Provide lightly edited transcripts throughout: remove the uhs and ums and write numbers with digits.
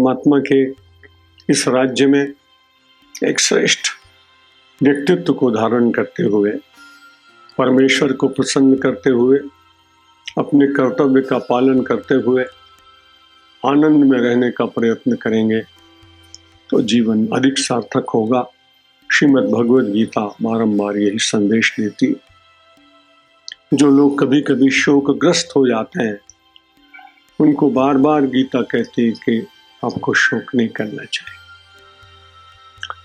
परमात्मा के इस राज्य में एक श्रेष्ठ व्यक्तित्व को धारण करते हुए, परमेश्वर को प्रसन्न करते हुए, अपने कर्तव्य का पालन करते हुए आनंद में रहने का प्रयत्न करेंगे तो जीवन अधिक सार्थक होगा। श्रीमद् भगवद गीता बारंबार यही संदेश देती। जो लोग कभी कभी शोकग्रस्त हो जाते हैं उनको बार बार गीता कहती है कि आपको शोक नहीं करना चाहिए।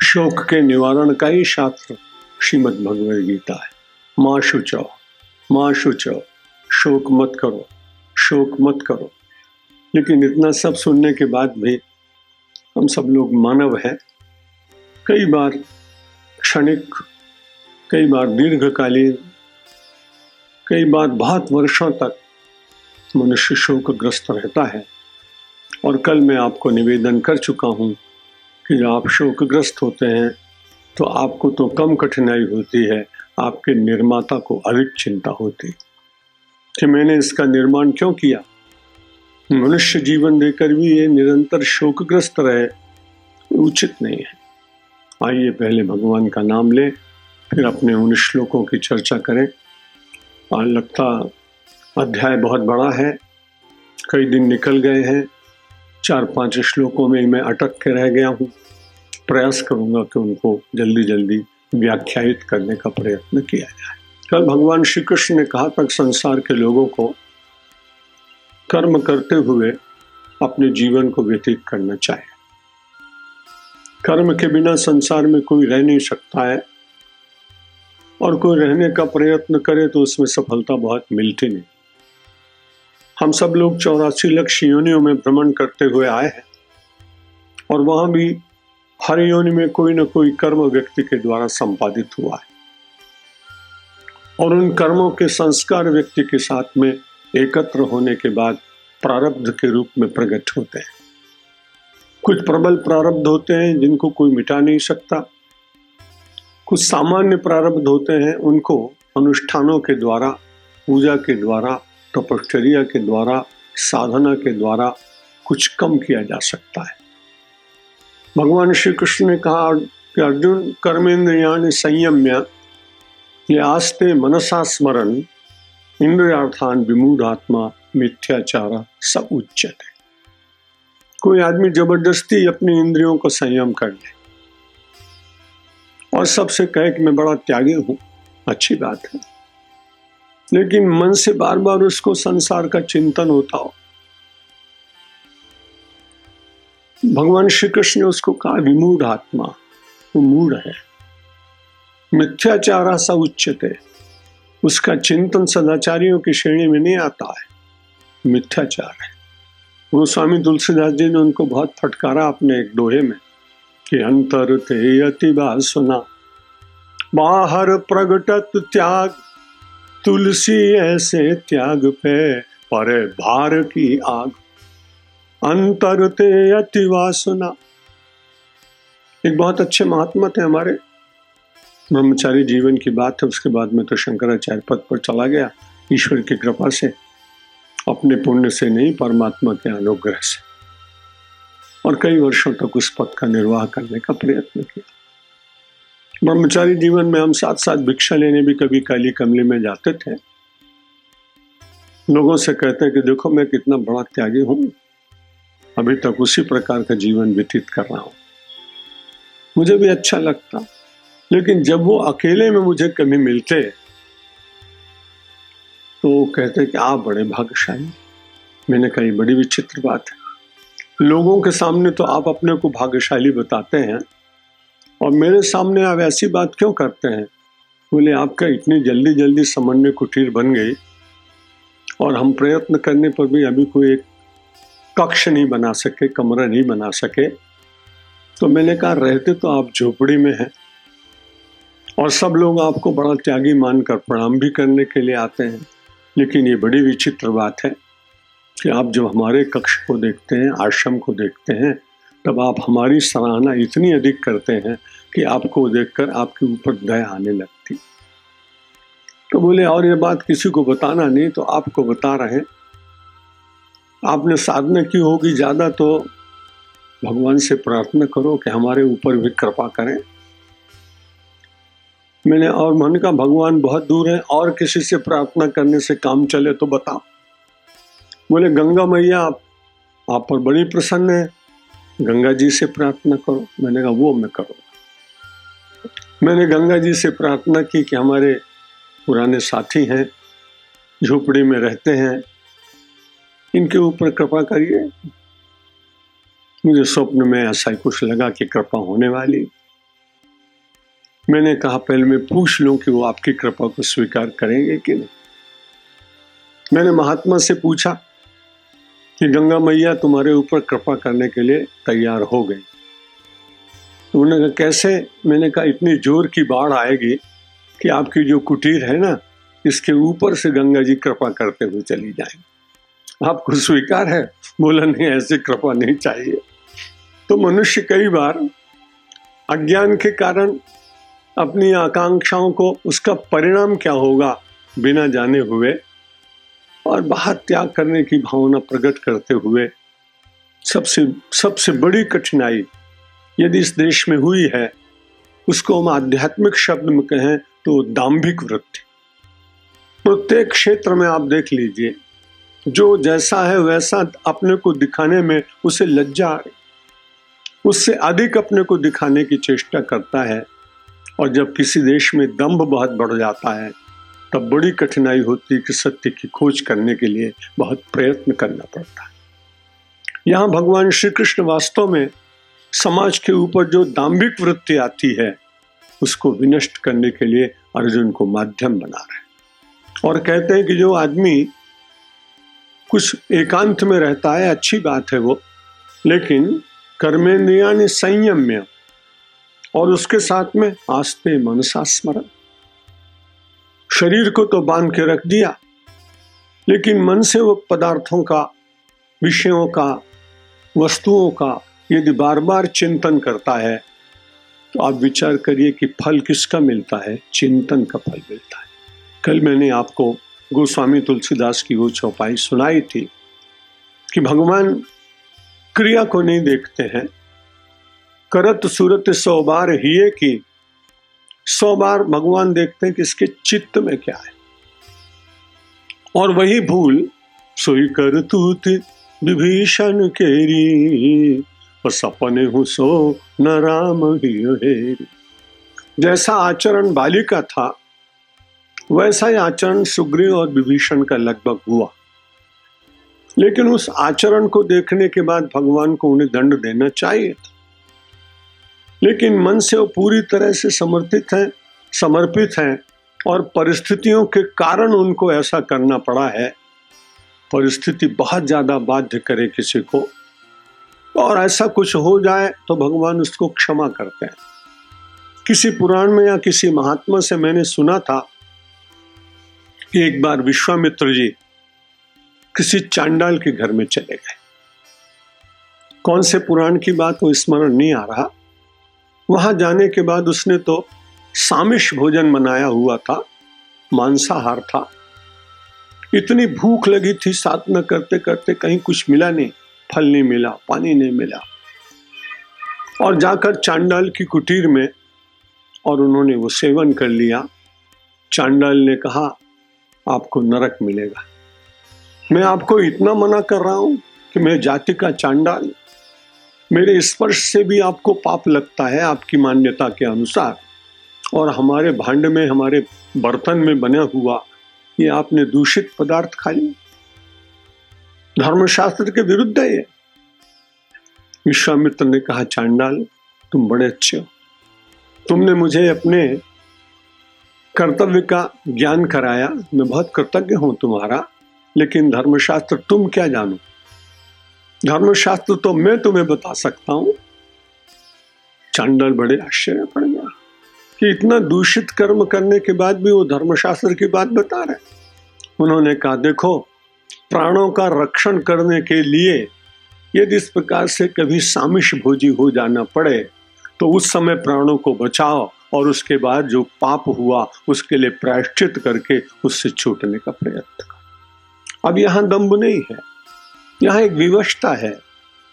शोक के निवारण का ही शास्त्र श्रीमद् भगवद गीता है। माँ शुचौ, माँ शुचौ, शोक मत करो, शोक मत करो। लेकिन इतना सब सुनने के बाद भी हम सब लोग मानव हैं। कई बार क्षणिक, कई बार दीर्घकालीन, कई बार बहुत वर्षों तक मनुष्य शोकग्रस्त रहता है। और कल मैं आपको निवेदन कर चुका हूँ कि जब आप शोकग्रस्त होते हैं तो आपको तो कम कठिनाई होती है, आपके निर्माता को अधिक चिंता होती कि मैंने इसका निर्माण क्यों किया। मनुष्य जीवन देकर भी ये निरंतर शोकग्रस्त रहे, उचित नहीं है। आइए पहले भगवान का नाम लें, फिर अपने उन श्लोकों की चर्चा करें। आज लगता अध्याय बहुत बड़ा है, कई दिन निकल गए हैं, 4-5 श्लोकों में मैं अटक के रह गया हूँ। प्रयास करूँगा कि उनको जल्दी जल्दी व्याख्यायित करने का प्रयत्न किया जाए। कल भगवान श्री कृष्ण ने कहा तक संसार के लोगों को कर्म करते हुए अपने जीवन को व्यतीत करना चाहिए। कर्म के बिना संसार में कोई रह नहीं सकता है, और कोई रहने का प्रयत्न करे तो उसमें सफलता बहुत मिलती नहीं। हम सब लोग 84 लाख योनियों में भ्रमण करते हुए आए हैं, और वहां भी हर योनि में कोई न कोई कर्म व्यक्ति के द्वारा संपादित हुआ है, और उन कर्मों के संस्कार व्यक्ति के साथ में एकत्र होने के बाद प्रारब्ध के रूप में प्रकट होते हैं। कुछ प्रबल प्रारब्ध होते हैं जिनको कोई मिटा नहीं सकता, कुछ सामान्य प्रारब्ध होते हैं, उनको अनुष्ठानों के द्वारा, पूजा के द्वारा, तपश्चर्या के द्वारा, साधना के द्वारा कुछ कम किया जा सकता है। भगवान श्री कृष्ण ने कहा कि अर्जुन, कर्मेंद्रियाणि संयम्य ये आस्ते मनसा स्मरन इंद्रियार्थान विमूढ़ात्मा मिथ्याचार सब उच्यते। कोई आदमी जबरदस्ती अपनी इंद्रियों को संयम कर ले और सबसे कहे कि मैं बड़ा त्यागी हूं, अच्छी बात है, लेकिन मन से बार बार उसको संसार का चिंतन होता हो। भगवान श्री कृष्ण ने उसको कहा विमूढ़ आत्मा, वो मूढ़ है। मिथ्याचार सा उच्यते, उसका चिंतन सदाचारियों की श्रेणी में नहीं आता है, मिथ्याचार है। गोस्वामी तुलसीदास जी ने उनको बहुत फटकारा अपने एक दोहे में कि अंतर ते अति सुना, बाहर प्रगटत त्याग, तुलसी ऐसे त्याग पे परे भार की आग। अंतर ते अति वासना। एक बहुत अच्छे महात्मा थे हमारे, ब्रह्मचारी जीवन की बात है, उसके बाद में तो शंकराचार्य पद पर चला गया ईश्वर की कृपा से, अपने पुण्य से नहीं, परमात्मा के अनुग्रह से, और कई वर्षों तक उस पद का निर्वाह करने का प्रयत्न किया। ब्रह्मचारी जीवन में हम साथ साथ भिक्षा लेने भी कभी काली कमली में जाते थे। लोगों से कहते कि देखो मैं कितना बड़ा त्यागी हूं, अभी तक उसी प्रकार का जीवन व्यतीत कर रहा हूं। मुझे भी अच्छा लगता, लेकिन जब वो अकेले में मुझे कभी मिलते तो वो कहते कि आप बड़े भाग्यशाली। मैंने कहा ये बड़ी विचित्र बात है, लोगों के सामने तो आप अपने को भाग्यशाली बताते हैं और मेरे सामने आप ऐसी बात क्यों करते हैं। बोले आपका इतनी जल्दी जल्दी समन्वय कुटीर बन गई और हम प्रयत्न करने पर भी अभी कोई एक कक्ष नहीं बना सके, कमरा नहीं बना सके। तो मैंने कहा रहते तो आप झोपड़ी में हैं और सब लोग आपको बड़ा त्यागी मानकर प्रणाम भी करने के लिए आते हैं, लेकिन ये बड़ी विचित्र बात है कि आप जब हमारे कक्ष को देखते हैं, आश्रम को देखते हैं, तब आप हमारी सराहना इतनी अधिक करते हैं कि आपको देखकर आपके ऊपर दया आने लगती। तो बोले और ये बात किसी को बताना नहीं, तो आपको बता रहे हैं। आपने साधना की होगी ज़्यादा तो भगवान से प्रार्थना करो कि हमारे ऊपर भी कृपा करें। मैंने और मन का भगवान बहुत दूर है, और किसी से प्रार्थना करने से काम चले तो बताओ। बोले गंगा मैया आप पर बड़ी प्रसन्न है, गंगा जी से प्रार्थना करो। मैंने कहा वो मैं करूँगा। मैंने गंगा जी से प्रार्थना की कि हमारे पुराने साथी हैं, झोपड़ी में रहते हैं, इनके ऊपर कृपा करिए। मुझे स्वप्न में ऐसा ही कुछ लगा कि कृपा होने वाली। मैंने कहा पहले मैं पूछ लूं कि वो आपकी कृपा को स्वीकार करेंगे कि नहीं। मैंने महात्मा से पूछा कि गंगा मैया तुम्हारे ऊपर कृपा करने के लिए तैयार हो गई। तो उन्होंने कहा कैसे? मैंने कहा इतनी जोर की बाढ़ आएगी कि आपकी जो कुटीर है ना, इसके ऊपर से गंगा जी कृपा करते हुए चली जाएंगी। आपको स्वीकार है? बोला नहीं, ऐसी कृपा नहीं चाहिए। तो मनुष्य कई बार अज्ञान के कारण अपनी आकांक्षाओं को, उसका परिणाम क्या होगा बिना जाने हुए और बाहर त्याग करने की भावना प्रकट करते हुए, सबसे बड़ी कठिनाई यदि इस देश में हुई है, उसको हम आध्यात्मिक शब्द में कहें तो दाम्भिक वृत्ति। प्रत्येक क्षेत्र में आप देख लीजिए, जो जैसा है वैसा अपने को दिखाने में उसे लज्जा आ रही, उससे अधिक अपने को दिखाने की चेष्टा करता है। और जब किसी देश में दंभ बहुत बढ़ जाता है, तब बड़ी कठिनाई होती है कि सत्य की खोज करने के लिए बहुत प्रयत्न करना पड़ता है। यहाँ भगवान श्री कृष्ण वास्तव में समाज के ऊपर जो दाम्भिक वृत्ति आती है, उसको विनष्ट करने के लिए अर्जुन को माध्यम बना रहे। और कहते हैं कि जो आदमी कुछ एकांत में रहता है, अच्छी बात है वो, लेकिन कर्मेंद्रियाणि संयम्य, और उसके साथ में आस्ते मनसा स्मरण। शरीर को तो बांध के रख दिया, लेकिन मन से वो पदार्थों का, विषयों का, वस्तुओं का यदि बार बार चिंतन करता है, तो आप विचार करिए कि फल किसका मिलता है? चिंतन का फल मिलता है। कल मैंने आपको गोस्वामी तुलसीदास की वो चौपाई सुनाई थी कि भगवान क्रिया को नहीं देखते हैं। करत सूरत 100 बार हिये की, 100 बार भगवान देखते हैं कि इसके चित्त में क्या है। और वही भूल सोई करतूत विभीषण केरी, बस अपने हूं सो न राम हेरी। जैसा आचरण बाली का था, वैसा ही आचरण सुग्रीव और विभीषण का लगभग हुआ। लेकिन उस आचरण को देखने के बाद भगवान को उन्हें दंड देना चाहिए था, लेकिन मन से वो पूरी तरह से समर्पित हैं और परिस्थितियों के कारण उनको ऐसा करना पड़ा है। परिस्थिति बहुत ज्यादा बाध्य करे किसी को, और ऐसा कुछ हो जाए तो भगवान उसको क्षमा करते हैं। किसी पुराण में या किसी महात्मा से मैंने सुना था कि एक बार विश्वामित्र जी किसी चांडाल के घर में चले गए। कौन से पुराण की बात वो स्मरण नहीं आ रहा। वहां जाने के बाद उसने तो सामिष भोजन बनाया हुआ था, मांसाहार था। इतनी भूख लगी थी, साधना करते करते कहीं कुछ मिला नहीं, फल नहीं मिला, पानी नहीं मिला, और जाकर चांडाल की कुटीर में और उन्होंने वो सेवन कर लिया। चांडाल ने कहा आपको नरक मिलेगा। मैं आपको इतना मना कर रहा हूं कि मैं जाति का चांडाल, मेरे स्पर्श से भी आपको पाप लगता है आपकी मान्यता के अनुसार, और हमारे भांड में, हमारे बर्तन में बना हुआ ये आपने दूषित पदार्थ खा लिया, धर्मशास्त्र के विरुद्ध है ये। विश्वामित्र ने कहा चांडाल तुम बड़े अच्छे हो, तुमने मुझे अपने कर्तव्य का ज्ञान कराया, मैं बहुत कृतज्ञ हूं तुम्हारा, लेकिन धर्मशास्त्र तुम क्या जानो? धर्मशास्त्र तो मैं तुम्हें बता सकता हूं। चांडाल बड़े आश्चर्य पड़ गया कि इतना दूषित कर्म करने के बाद भी वो धर्मशास्त्र की बात बता रहे। उन्होंने कहा देखो, प्राणों का रक्षण करने के लिए यदि इस प्रकार से कभी सामिष भोजी हो जाना पड़े तो उस समय प्राणों को बचाओ, और उसके बाद जो पाप हुआ उसके लिए प्रायश्चित करके उससे छूटने का प्रयत्न करो। अब यहाँ दंभ नहीं है, यहाँ एक विवशता है।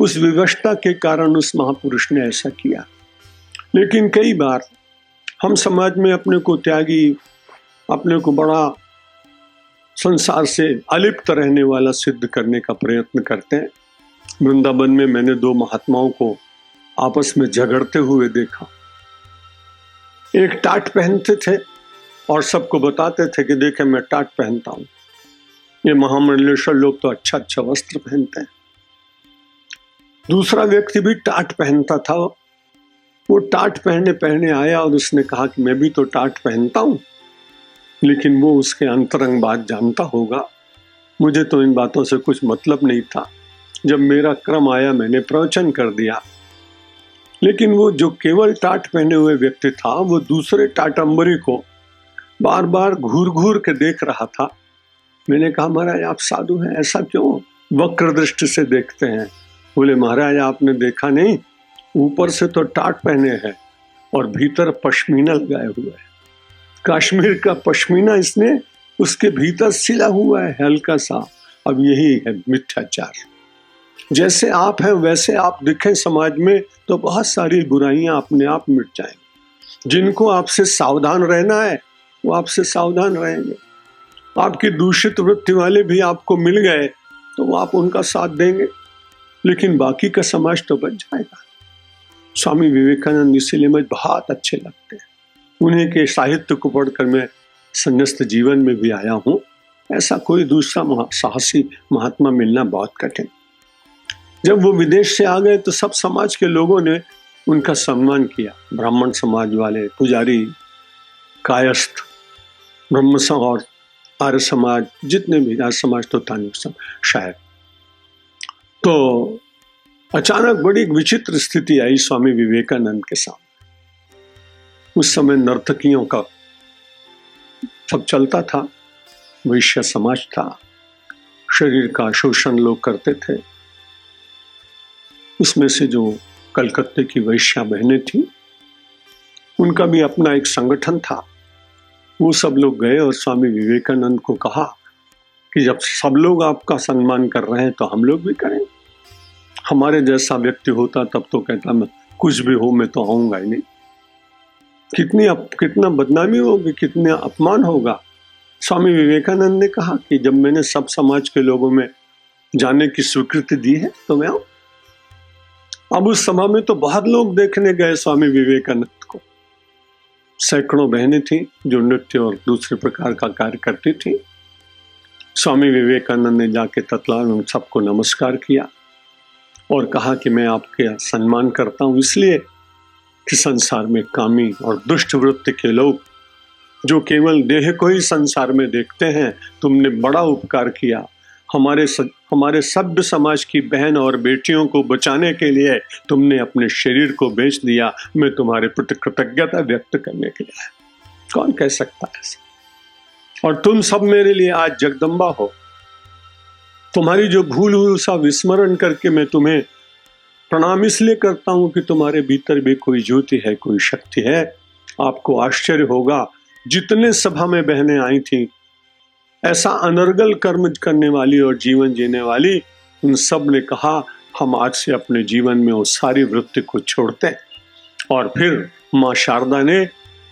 उस विवशता के कारण उस महापुरुष ने ऐसा किया। लेकिन कई बार हम समाज में अपने को त्यागी, अपने को बड़ा संसार से अलिप्त रहने वाला सिद्ध करने का प्रयत्न करते हैं। वृंदावन में मैंने दो महात्माओं को आपस में झगड़ते हुए देखा। एक टाट पहनते थे और सबको बताते थे कि देखे मैं टाट पहनता हूं। ये महामंडलेश्वर लोग तो अच्छा अच्छा वस्त्र पहनते हैं। दूसरा व्यक्ति भी टाट पहनता था। वो टाट पहने पहने आया और उसने कहा कि मैं भी तो टाट पहनता हूं, लेकिन वो उसके अंतरंग बात जानता होगा। मुझे तो इन बातों से कुछ मतलब नहीं था। जब मेरा क्रम आया मैंने प्रवचन कर दिया। लेकिन वो जो केवल टाट पहने हुए व्यक्ति था वो दूसरे टाटंबरी को बार बार घूर घूर के देख रहा था। मैंने कहा महाराज आप साधु हैं, ऐसा क्यों वक्र दृष्टि से देखते हैं? बोले महाराज आपने देखा नहीं, ऊपर से तो टाट पहने हैं और भीतर पश्मीना लगाए हुआ है। कश्मीर का पश्मीना इसने उसके भीतर सिला हुआ है हल्का सा। अब यही है मिथ्याचार। जैसे आप हैं वैसे आप दिखें समाज में तो बहुत सारी बुराइयां अपने आप मिट जाएंगी। जिनको आपसे सावधान रहना है वो आपसे सावधान रहेंगे। आपकी दूषित वृत्ति वाले भी आपको मिल गए तो वो आप उनका साथ देंगे, लेकिन बाकी का समाज तो बच जाएगा। स्वामी विवेकानंद इसीलिए मुझे बहुत अच्छे लगते हैं। उन्हीं के साहित्य को पढ़कर मैं संन्यास्त जीवन में भी आया हूँ। ऐसा कोई दूसरा साहसी महात्मा मिलना बहुत कठिन। जब वो विदेश से आ गए तो सब समाज के लोगों ने उनका सम्मान किया। ब्राह्मण समाज वाले, पुजारी, कायस्थ, ब्रह्म और आर्य समाज, जितने भी आर्य समाज तो था नहीं शायद। तो अचानक बड़ी विचित्र स्थिति आई स्वामी विवेकानंद के सामने। उस समय नर्तकियों का सब चलता था, वैश्य समाज था, शरीर का शोषण लोग करते थे। उसमें से जो कलकत्ते की वैश्या बहनें थी उनका भी अपना एक संगठन था। वो सब लोग गए और स्वामी विवेकानंद को कहा कि जब सब लोग आपका सम्मान कर रहे हैं तो हम लोग भी करें। हमारे जैसा व्यक्ति होता तब तो कहता मैं कुछ भी हो मैं तो आऊंगा ही नहीं। कितना बदनामी होगी, कितना अपमान होगा। स्वामी विवेकानंद ने कहा कि जब मैंने सब समाज के लोगों में जाने की स्वीकृति दी है तो मैं आऊं। अब उस सभा में तो बहुत लोग देखने गए स्वामी विवेकानंद को। सैकड़ों बहनें थी जो नृत्य और दूसरे प्रकार का कार्य करती थी। स्वामी विवेकानंद ने जाके तत्काल उन सबको नमस्कार किया और कहा कि मैं आपके सम्मान करता हूं इसलिए कि संसार में कामी और दुष्ट वृत्ति के लोग जो केवल देह को ही संसार में देखते हैं, तुमने बड़ा उपकार किया। हमारे सभ्य समाज की बहन और बेटियों को बचाने के लिए तुमने अपने शरीर को बेच दिया। मैं तुम्हारे प्रति कृतज्ञता व्यक्त करने के लिए। कौन कह सकता है ऐसा? और तुम सब मेरे लिए आज जगदम्बा हो। तुम्हारी जो भूल हुई उसका विस्मरण करके मैं तुम्हें प्रणाम इसलिए करता हूं कि तुम्हारे भीतर भी कोई ज्योति है, कोई शक्ति है। आपको आश्चर्य होगा जितने सभा में बहनें आई थी, ऐसा अनर्गल कर्म करने वाली और जीवन जीने वाली, उन सब ने कहा हम आज से अपने जीवन में उस सारी वृत्ति को छोड़ते हैं। और फिर माँ शारदा ने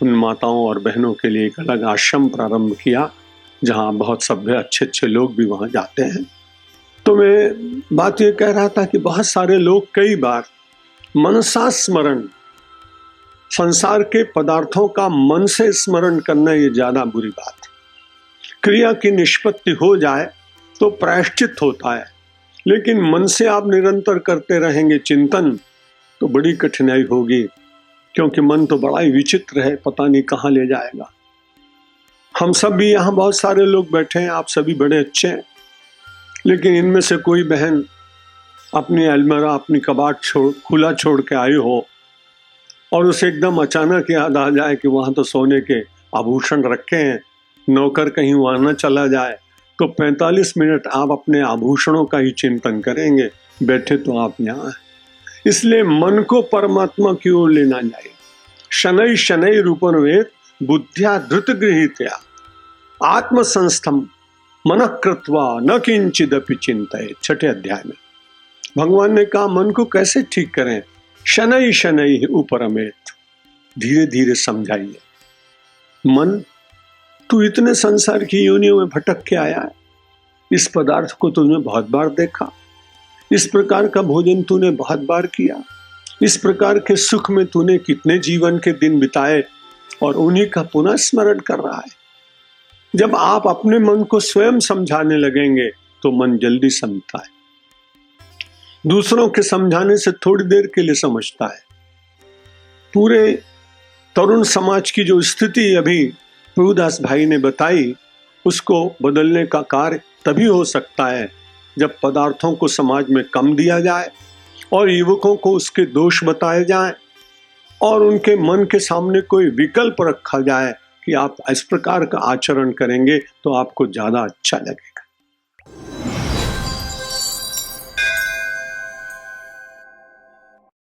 उन माताओं और बहनों के लिए एक अलग आश्रम प्रारंभ किया जहाँ बहुत सभ्य अच्छे अच्छे लोग भी वहाँ जाते हैं। तो मैं बात ये कह रहा था कि बहुत सारे लोग कई बार मनसा स्मरण, संसार के पदार्थों का मन से स्मरण करना ये ज्यादा बुरी बात है। क्रिया की निष्पत्ति हो जाए तो प्रायश्चित होता है, लेकिन मन से आप निरंतर करते रहेंगे चिंतन तो बड़ी कठिनाई होगी, क्योंकि मन तो बड़ा ही विचित्र है, पता नहीं कहाँ ले जाएगा। हम सब भी यहाँ बहुत सारे लोग बैठे हैं, आप सभी बड़े अच्छे हैं, लेकिन इनमें से कोई बहन अपनी अलमारा, अपनी कबाट खुला छोड़ के आई हो और उसे एकदम अचानक याद आ जाए कि वहाँ तो सोने के आभूषण रखे हैं, नौकर कहीं वहाँ न चला जाए, तो 45 मिनट आप अपने आभूषणों का ही चिंतन करेंगे, बैठे तो आप यहाँ हैं। इसलिए मन को परमात्मा की ओर लेना चाहिए। शनै शनै रूपन्वेत बुद्ध्या धृत गृहीत्या आत्मसंस्थम मनः कृत्वा न किंचिदपि चिंतयेत्। 6ठे अध्याय में भगवान ने कहा मन को कैसे ठीक करें? शनै शनै उपरमेत, धीरे धीरे समझाइए। मन, तू इतने संसार की योनियों में भटक के आया है, इस पदार्थ को तूने बहुत बार देखा, इस प्रकार का भोजन तूने बहुत बार किया, इस प्रकार के सुख में तूने कितने जीवन के दिन बिताए और उन्हीं का पुनः स्मरण कर रहा है। जब आप अपने मन को स्वयं समझाने लगेंगे तो मन जल्दी समझता है, दूसरों के समझाने से थोड़ी देर के लिए समझता है। पूरे तरुण समाज की जो स्थिति अभी प्रभुदास भाई ने बताई, उसको बदलने का कार्य तभी हो सकता है जब पदार्थों को समाज में कम दिया जाए और युवकों को उसके दोष बताए जाएं और उनके मन के सामने कोई विकल्प रखा जाए कि आप इस प्रकार का आचरण करेंगे तो आपको ज्यादा अच्छा लगे।